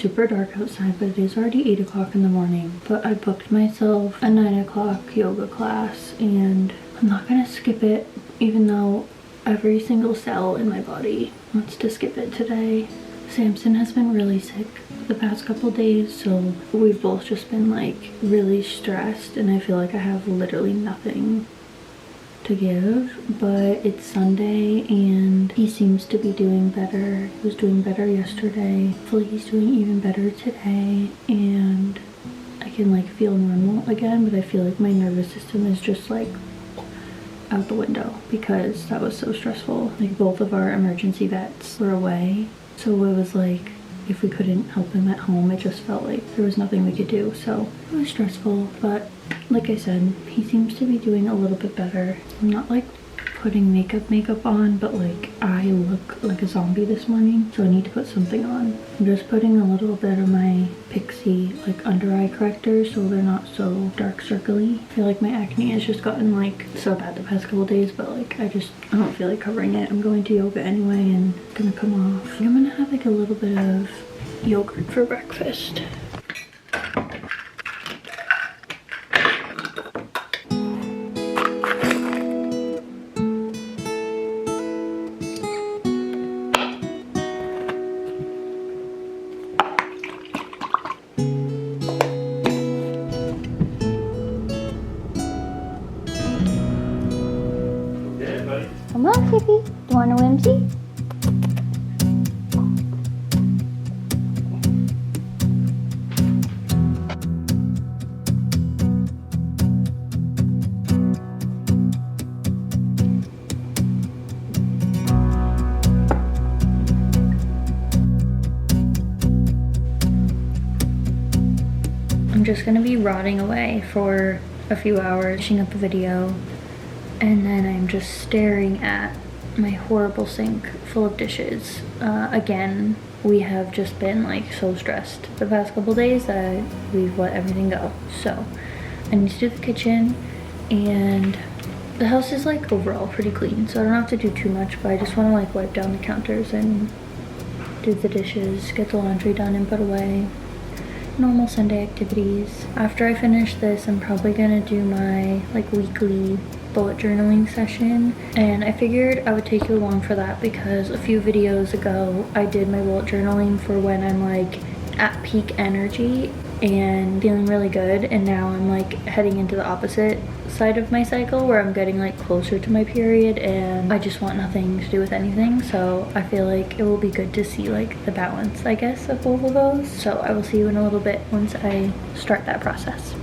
super dark outside, but it is already 8 o'clock in the morning. But I booked myself a 9 o'clock yoga class and I'm not gonna skip it, even though every single cell in my body wants to skip it today. Sampson has been really sick the past couple days, so we've both just been like really stressed, and I feel like I have literally nothing to give. But it's Sunday and he seems to be doing better. He was doing better yesterday. Hopefully he's doing even better today, and I can like feel normal again. But I feel like my nervous system is just like out the window because that was so stressful. Like both of our emergency vets were away, so it was like if we couldn't help him at home, it just felt like there was nothing we could do. So it was stressful, but like I said, he seems to be doing a little bit better. I'm not like putting makeup on, but like I look like a zombie this morning, so I need to put something on. I'm just putting a little bit of my Pixie like under eye corrector so they're not so dark circly. I feel like my acne has just gotten like so bad the past couple days, but like I don't feel like covering it. I'm going to yoga anyway and it's gonna come off. I'm gonna have like a little bit of yogurt for breakfast. Come on, Piggy. You want a whimsy? I'm just gonna be rotting away for a few hours, finishing up a video, and then I'm just staring at my horrible sink full of dishes. Again, we have just been like so stressed the past couple days that we've let everything go. So I need to do the kitchen, and the house is like overall pretty clean, so I don't have to do too much, but I just want to like wipe down the counters and do the dishes, get the laundry done and put away. Normal Sunday activities. After I finish this, I'm probably gonna do my like weekly bullet journaling session, and I figured I would take you along for that because a few videos ago I did my bullet journaling for when I'm like at peak energy and feeling really good, and now I'm like heading into the opposite side of my cycle where I'm getting like closer to my period and I just want nothing to do with anything. So I feel like it will be good to see like the balance, I guess, of both of those. So I will see you in a little bit once I start that process.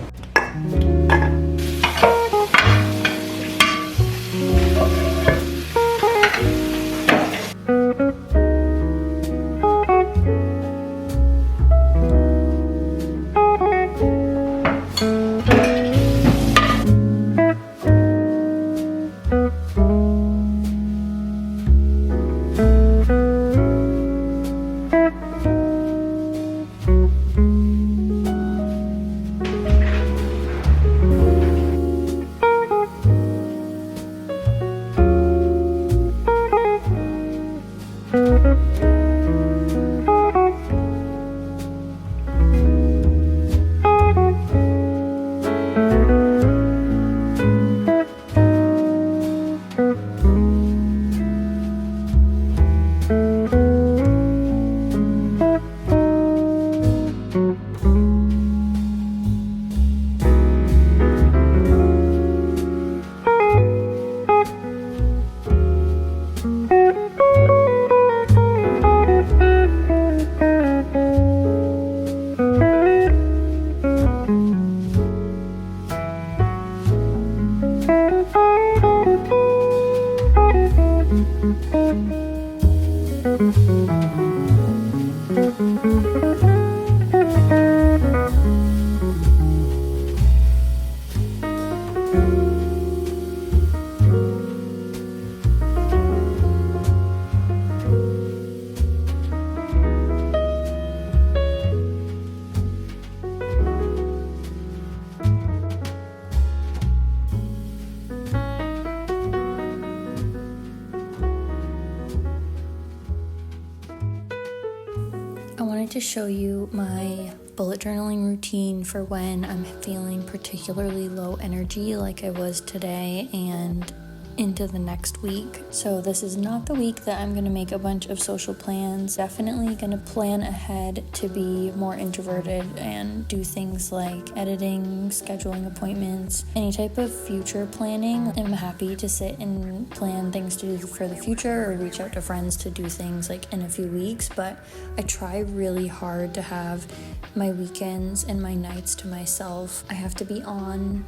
wanted to show you my bullet journaling routine for when I'm feeling particularly low energy like I was today and into the next week. So this is not the week that I'm gonna make a bunch of social plans. Definitely gonna plan ahead to be more introverted and do things like editing, scheduling appointments, any type of future planning. I'm happy to sit and plan things to do for the future or reach out to friends to do things like in a few weeks, but I try really hard to have my weekends and my nights to myself. I have to be on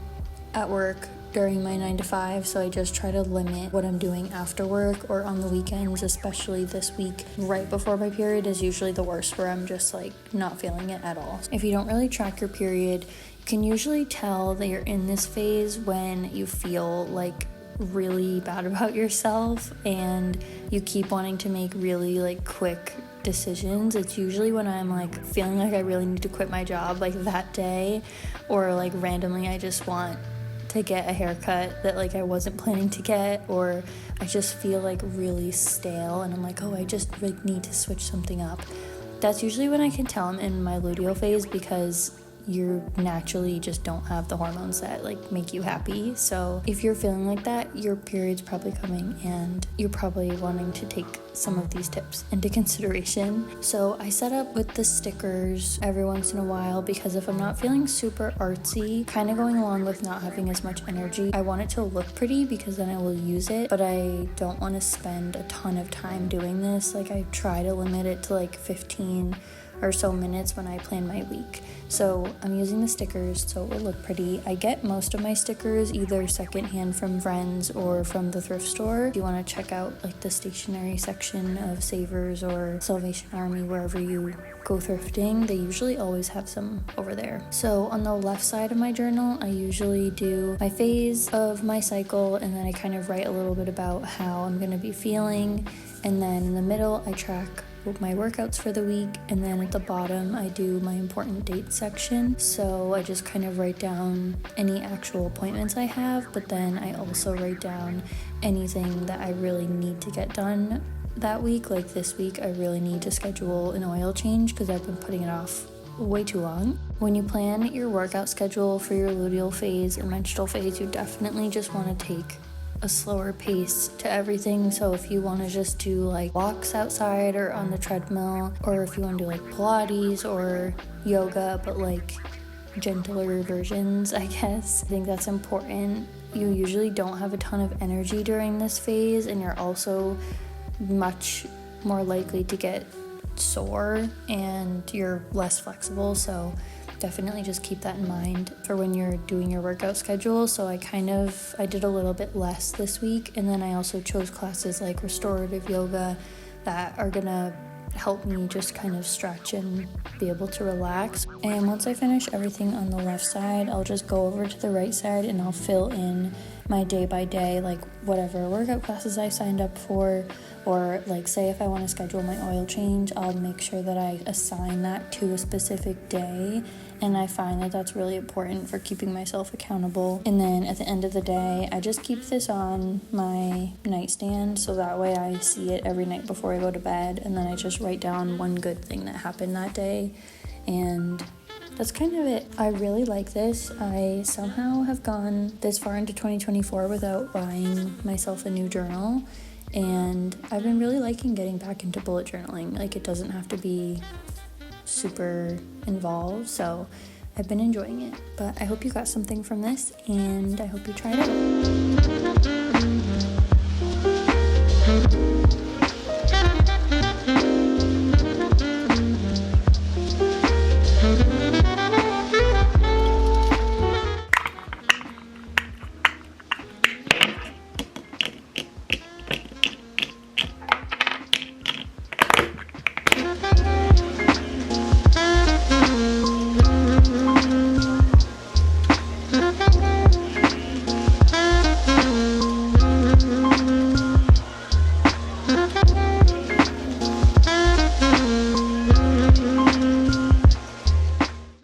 at work during my 9 to 5, so I just try to limit what I'm doing after work or on the weekends, especially this week. Right before my period is usually the worst, where I'm just like not feeling it at all. If you don't really track your period, you can usually tell that you're in this phase when you feel like really bad about yourself and you keep wanting to make really like quick decisions. It's usually when I'm like feeling like I really need to quit my job like that day, or like randomly I just want to get a haircut that like I wasn't planning to get, or I just feel like really stale and I'm like, oh, I just like need to switch something up. That's usually when I can tell I'm in my luteal phase, because you naturally just don't have the hormones that like make you happy. So if you're feeling like that, your period's probably coming and you're probably wanting to take some of these tips into consideration. So I set up with the stickers every once in a while, because if I'm not feeling super artsy, kind of going along with not having as much energy, I want it to look pretty because then I will use it, but I don't want to spend a ton of time doing this. Like I try to limit it to like 15 or so minutes when I plan my week. So I'm using the stickers so it will look pretty. I get most of my stickers either secondhand from friends or from the thrift store. If you want to check out like the stationery section of Savers or Salvation Army, wherever you go thrifting, they usually always have some over there. So on the left side of my journal, I usually do my phase of my cycle, and then I kind of write a little bit about how I'm going to be feeling. And then in the middle, I track my workouts for the week, and then at the bottom I do my important dates section. So I just kind of write down any actual appointments I have, but then I also write down anything that I really need to get done that week. Like this week I really need to schedule an oil change because I've been putting it off way too long. When you plan your workout schedule for your luteal phase and menstrual phase, you definitely just want to take a slower pace to everything. So if you want to just do like walks outside or on the treadmill, or if you want to do like Pilates or yoga, but like gentler versions, I guess, I think that's important. You usually don't have a ton of energy during this phase, and you're also much more likely to get sore and you're less flexible. So definitely just keep that in mind for when you're doing your workout schedule. So I did a little bit less this week, and then I also chose classes like restorative yoga that are gonna help me just kind of stretch and be able to relax. And once I finish everything on the left side, I'll just go over to the right side and I'll fill in my day by day, like whatever workout classes I signed up for, or like say if I want to schedule my oil change, I'll make sure that I assign that to a specific day. And I find that that's really important for keeping myself accountable. And then at the end of the day, I just keep this on my nightstand, so that way I see it every night before I go to bed, and then I just write down one good thing that happened that day. And that's kind of it. I really like this. I somehow have gone this far into 2024 without buying myself a new journal, and I've been really liking getting back into bullet journaling. Like, it doesn't have to be super involved, so I've been enjoying it. But I hope you got something from this, and I hope you try it out.